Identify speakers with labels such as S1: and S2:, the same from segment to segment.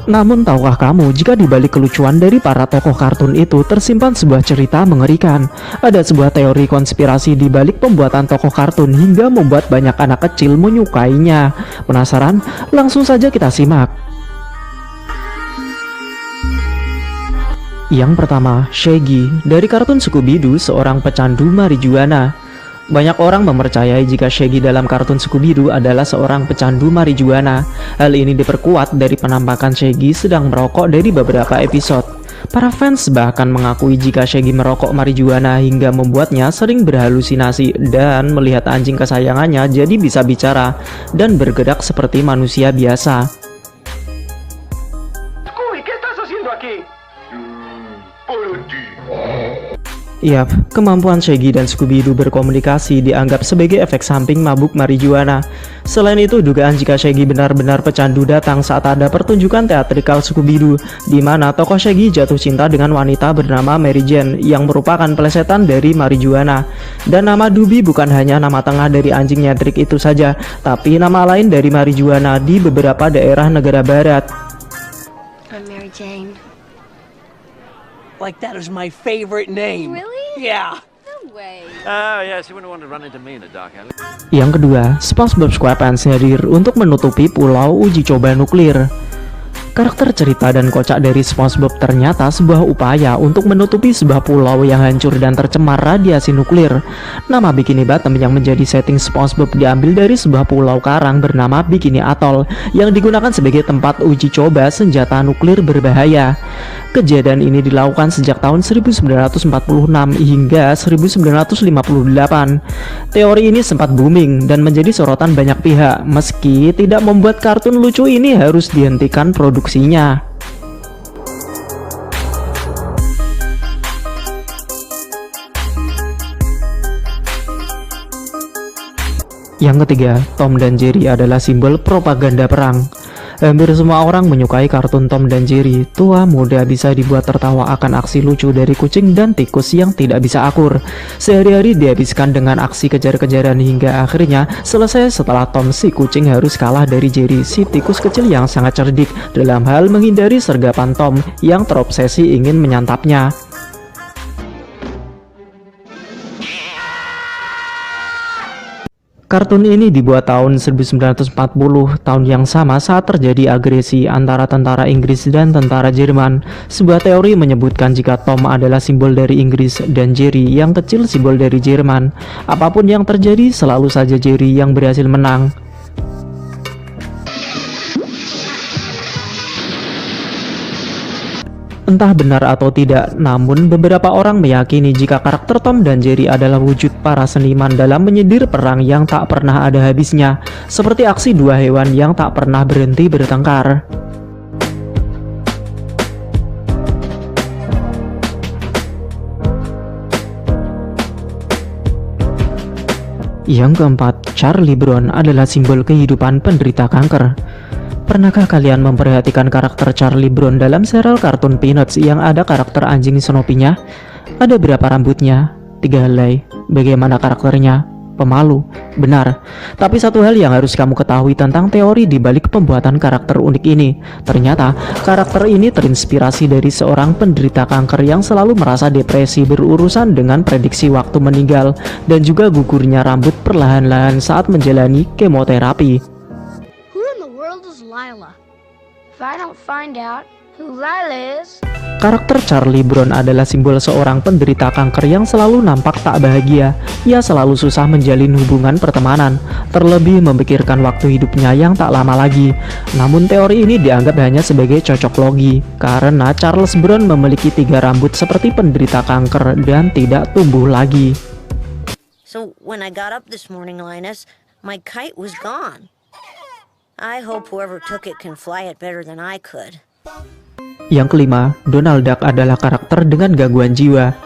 S1: Namun tahukah kamu jika di balik kelucuan dari para tokoh kartun itu tersimpan sebuah cerita mengerikan? Ada sebuah teori konspirasi di balik pembuatan tokoh kartun hingga membuat banyak anak kecil menyukainya. Penasaran? Langsung saja kita simak. Yang pertama, Shaggy dari kartun Scooby-Doo, seorang pecandu marijuana. Banyak orang mempercayai jika Shaggy dalam kartun Scooby-Doo adalah seorang pecandu marijuana. Hal ini diperkuat dari penampakan Shaggy sedang merokok dari beberapa episode. Para fans bahkan mengakui jika Shaggy merokok marijuana hingga membuatnya sering berhalusinasi dan melihat anjing kesayangannya jadi bisa bicara dan bergerak seperti manusia biasa.
S2: Scooby, ¿qué estás haciendo aquí? Por ti.
S1: Yap, kemampuan Shaggy dan Scooby-Doo berkomunikasi dianggap sebagai efek samping mabuk marijuana. Selain itu, dugaan jika Shaggy benar-benar pecandu datang saat ada pertunjukan teatrikal Scooby-Doo, di mana tokoh Shaggy jatuh cinta dengan wanita bernama Mary Jane yang merupakan pelesetan dari marijuana. Dan nama Dubi bukan hanya nama tengah dari anjing nyentrik itu saja, tapi nama lain dari marijuana di beberapa daerah negara barat.
S3: I'm Mary Jane.
S4: Like that is my favorite name.
S3: Really?
S4: Yeah.
S3: No way.
S5: Oh, yes, you wouldn't want to run into me in a dark alley.
S1: Yang kedua, SpongeBob SquarePants hadir untuk menutupi pulau uji coba nuklir. Karakter cerita dan kocak dari SpongeBob ternyata sebuah upaya untuk menutupi sebuah pulau yang hancur dan tercemar radiasi nuklir. Nama Bikini Bottom yang menjadi setting SpongeBob diambil dari sebuah pulau karang bernama Bikini Atoll yang digunakan sebagai tempat uji coba senjata nuklir berbahaya. Kejadian ini dilakukan sejak tahun 1946 hingga 1958. Teori ini sempat booming dan menjadi sorotan banyak pihak, meski tidak membuat kartun lucu ini harus dihentikan produksinya. Yang ketiga, Tom dan Jerry adalah simbol propaganda perang. Hampir semua orang menyukai kartun Tom dan Jerry. Tua muda bisa dibuat tertawa akan aksi lucu dari kucing dan tikus yang tidak bisa akur. Sehari-hari dihabiskan dengan aksi kejar-kejaran hingga akhirnya selesai setelah Tom si kucing harus kalah dari Jerry si tikus kecil yang sangat cerdik dalam hal menghindari sergapan Tom yang terobsesi ingin menyantapnya. Kartun ini dibuat tahun 1940, tahun yang sama saat terjadi agresi antara tentara Inggris dan tentara Jerman. Sebuah teori menyebutkan jika Tom adalah simbol dari Inggris dan Jerry yang kecil simbol dari Jerman. Apapun yang terjadi, selalu saja Jerry yang berhasil menang. Entah benar atau tidak, namun beberapa orang meyakini jika karakter Tom dan Jerry adalah wujud para seniman dalam menyindir perang yang tak pernah ada habisnya, seperti aksi dua hewan yang tak pernah berhenti bertengkar. Yang keempat, Charlie Brown adalah simbol kehidupan penderita kanker. Pernahkah kalian memperhatikan karakter Charlie Brown dalam serial kartun Peanuts yang ada karakter anjing Snoopy-nya? Ada berapa rambutnya? 3 helai. Bagaimana karakternya? Pemalu. Benar. Tapi satu hal yang harus kamu ketahui tentang teori di balik pembuatan karakter unik ini. Ternyata, karakter ini terinspirasi dari seorang penderita kanker yang selalu merasa depresi berurusan dengan prediksi waktu meninggal dan juga gugurnya rambut perlahan-lahan saat menjalani kemoterapi.
S3: Lila. If I don't find out who Lila is.
S1: Karakter Charlie Brown adalah simbol seorang penderita kanker yang selalu nampak tak bahagia. Ia selalu susah menjalin hubungan pertemanan, terlebih memikirkan waktu hidupnya yang tak lama lagi. Namun teori ini dianggap hanya sebagai cocok logi, karena Charles Brown memiliki 3 rambut seperti penderita kanker dan tidak tumbuh lagi.
S6: So when I got up this morning, Linus, my kite was gone. I hope whoever took it can fly it better than I could.
S1: Yang kelima, Donald Duck adalah karakter dengan gangguan jiwa.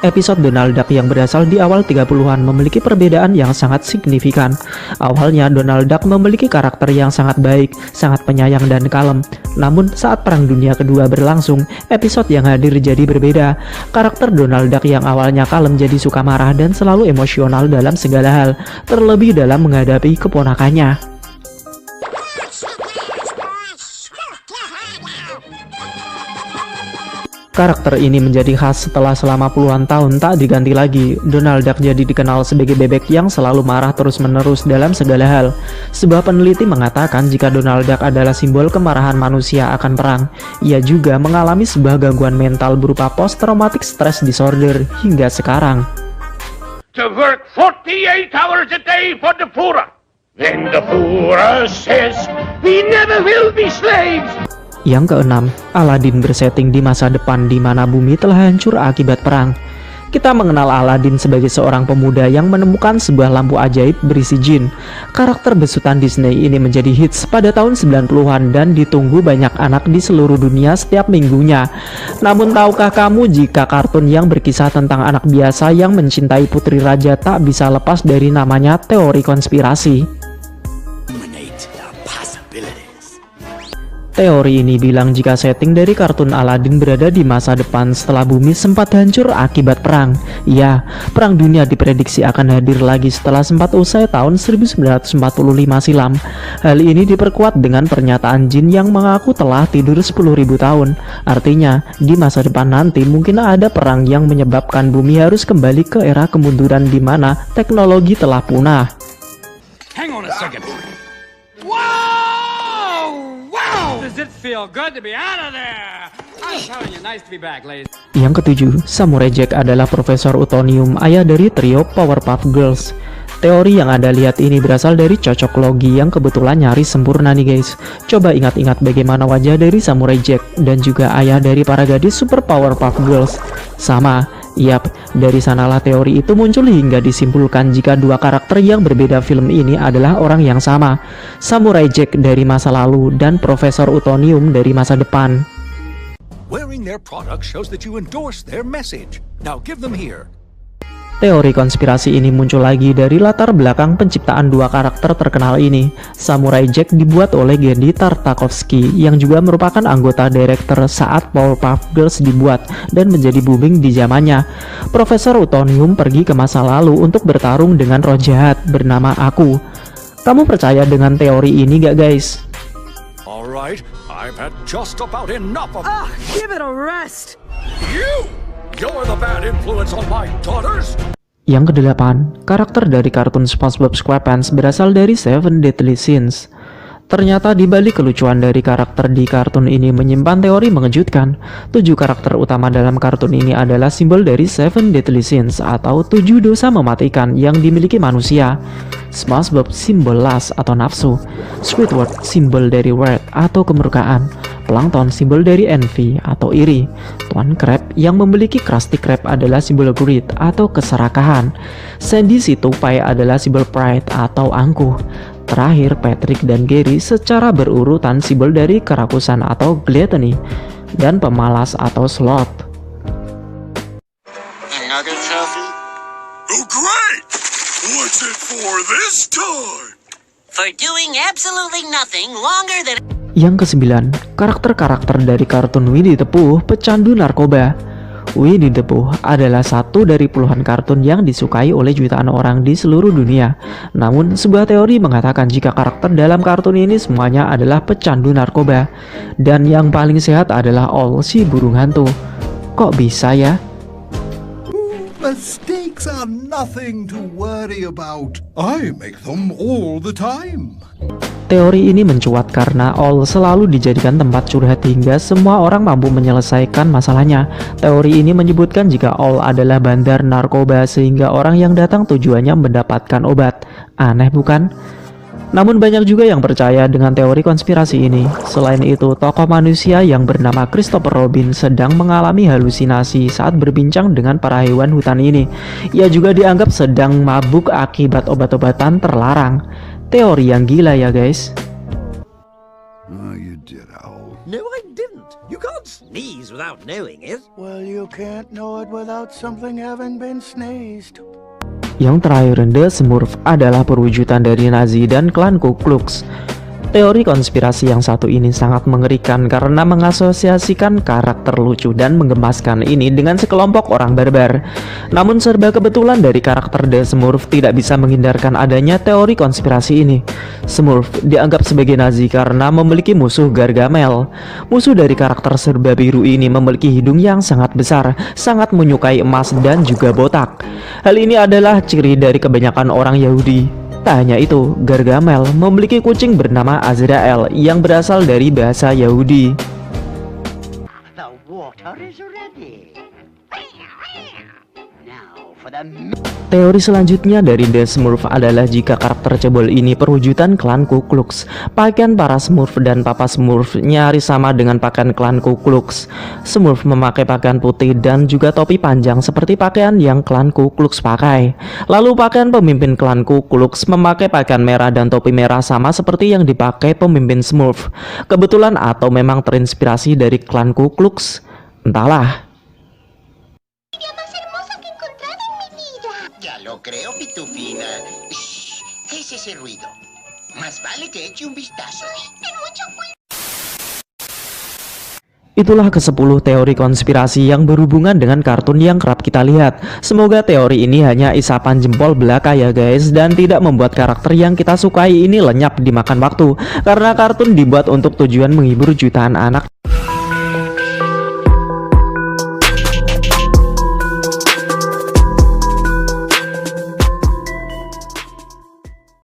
S1: Episode Donald Duck yang berasal di awal 30-an memiliki perbedaan yang sangat signifikan. Awalnya Donald Duck memiliki karakter yang sangat baik, sangat penyayang dan kalem. Namun saat Perang Dunia Kedua berlangsung, episode yang hadir jadi berbeda. Karakter Donald Duck yang awalnya kalem jadi suka marah dan selalu emosional dalam segala hal, terlebih dalam menghadapi keponakannya. Karakter ini menjadi khas setelah selama puluhan tahun tak diganti lagi. Donald Duck jadi dikenal sebagai bebek yang selalu marah terus-menerus dalam segala hal. Sebuah peneliti mengatakan jika Donald Duck adalah simbol kemarahan manusia akan perang. Ia juga mengalami sebuah gangguan mental berupa post-traumatic stress disorder hingga sekarang.
S2: To work 48 hours a day for the Fuhrer. Then the Fuhrer says, we never will be slaves.
S1: Yang keenam, Aladin bersetting di masa depan di mana bumi telah hancur akibat perang. Kita mengenal Aladin sebagai seorang pemuda yang menemukan sebuah lampu ajaib berisi jin. Karakter besutan Disney ini menjadi hits pada tahun 90-an dan ditunggu banyak anak di seluruh dunia setiap minggunya. Namun tahukah kamu jika kartun yang berkisah tentang anak biasa yang mencintai putri raja tak bisa lepas dari namanya teori konspirasi? Teori ini bilang jika setting dari kartun Aladin berada di masa depan setelah bumi sempat hancur akibat perang. Ya, perang dunia diprediksi akan hadir lagi setelah sempat usai tahun 1945 silam. Hal ini diperkuat dengan pernyataan jin yang mengaku telah tidur 10.000 tahun. Artinya, di masa depan nanti mungkin ada perang yang menyebabkan bumi harus kembali ke era kemunduran di mana teknologi telah punah.
S4: Hang on a second. Does it feel good to be out of there? I'm telling you, nice to be back, ladies.
S1: Yang ketujuh, Samurai Jack adalah Profesor Utonium, ayah dari trio Powerpuff Girls. Teori yang Anda lihat ini berasal dari cocok logi yang kebetulan nyaris sempurna nih guys. Coba ingat-ingat bagaimana wajah dari Samurai Jack dan juga ayah dari para gadis Super Powerpuff Girls. Sama. Yap, dari sanalah teori itu muncul hingga disimpulkan jika dua karakter yang berbeda film ini adalah orang yang sama. Samurai Jack dari masa lalu dan Profesor Utonium dari masa depan.
S7: Wearing their product shows that you endorse their message. Now give them here.
S1: Teori konspirasi ini muncul lagi dari latar belakang penciptaan dua karakter terkenal ini. Samurai Jack dibuat oleh Genndy Tartakovsky yang juga merupakan anggota direktur saat Powerpuff Girls dibuat dan menjadi booming di zamannya. Profesor Utonium pergi ke masa lalu untuk bertarung dengan roh jahat bernama Aku. Kamu percaya dengan teori ini gak guys?
S7: Alright, I've had just about enough of
S4: Give it a rest.
S7: you! You're the bad influence on my daughters!
S1: Yang kedelapan, karakter dari kartun SpongeBob SquarePants berasal dari Seven Deadly Sins. Ternyata di balik kelucuan dari karakter di kartun ini menyimpan teori mengejutkan. 7 karakter utama dalam kartun ini adalah simbol dari Seven Deadly Sins atau 7 dosa mematikan yang dimiliki manusia. SpongeBob simbol lust atau nafsu, Squidward simbol dari wrath atau kemurkaan, Plankton simbol dari envy atau iri, Tuan Crab yang memiliki Krusty Krab adalah simbol greed atau keserakahan, Sandy si tupai adalah simbol pride atau angkuh. Terakhir, Patrick dan Gary secara berurutan simbol dari kerakusan atau gluttony dan pemalas atau sloth.
S8: Another trophy?
S7: Oh great! What's it for this time?
S8: For doing absolutely nothing longer than...
S1: Yang kesembilan, karakter-karakter dari kartun Winnie the Pooh pecandu narkoba. Winnie the Pooh adalah satu dari puluhan kartun yang disukai oleh jutaan orang di seluruh dunia. Namun, sebuah teori mengatakan jika karakter dalam kartun ini semuanya adalah pecandu narkoba. Dan yang paling sehat adalah Owl si burung hantu. Kok bisa ya?
S9: Mistakes are nothing to worry about. I make them all the time.
S1: Teori ini mencuat karena Owl selalu dijadikan tempat curhat hingga semua orang mampu menyelesaikan masalahnya. Teori ini menyebutkan jika Owl adalah bandar narkoba sehingga orang yang datang tujuannya mendapatkan obat. Aneh bukan? Namun banyak juga yang percaya dengan teori konspirasi ini. Selain itu, tokoh manusia yang bernama Christopher Robin sedang mengalami halusinasi saat berbincang dengan para hewan hutan ini. Ia juga dianggap sedang mabuk akibat obat-obatan terlarang. Teori yang gila ya guys.
S9: Oh, you did, Owl.
S5: No, I didn't. You can't sneeze without knowing it.
S9: Well, you can't know it without something having been sneezed.
S1: Yang terakhir, The Smurf adalah perwujudan dari Nazi dan klan Ku Klux. Teori konspirasi yang satu ini sangat mengerikan karena mengasosiasikan karakter lucu dan menggemaskan ini dengan sekelompok orang barbar. Namun serba kebetulan dari karakter The Smurf tidak bisa menghindarkan adanya teori konspirasi ini. Smurf dianggap sebagai Nazi karena memiliki musuh Gargamel. Musuh dari karakter serba biru ini memiliki hidung yang sangat besar, sangat menyukai emas dan juga botak. Hal ini adalah ciri dari kebanyakan orang Yahudi. Tak hanya itu, Gargamel memiliki kucing bernama Azrael yang berasal dari bahasa Yahudi.
S10: The water is ready. Now for the...
S1: Teori selanjutnya dari The Smurf adalah jika karakter cebol ini perwujudan klan Ku Klux. Pakaian para Smurf dan Papa Smurf nyaris sama dengan pakaian klan Ku Klux. Smurf memakai pakaian putih dan juga topi panjang seperti pakaian yang klan Ku Klux pakai. Lalu pakaian pemimpin klan Ku Klux memakai pakaian merah dan topi merah sama seperti yang dipakai pemimpin Smurf. Kebetulan atau memang terinspirasi dari klan Ku Klux? Entahlah.
S10: Ya lo creo, Pitufina. Shh, ¿qué es ese ruido? Más vale que eche un vistazo. Ten mucho cuidado.
S1: Itulah ke-10 teori konspirasi yang berhubungan dengan kartun yang kerap kita lihat. Semoga teori ini hanya isapan jempol belaka ya guys, dan tidak membuat karakter yang kita sukai ini lenyap dimakan waktu. Karena kartun dibuat untuk tujuan menghibur jutaan anak.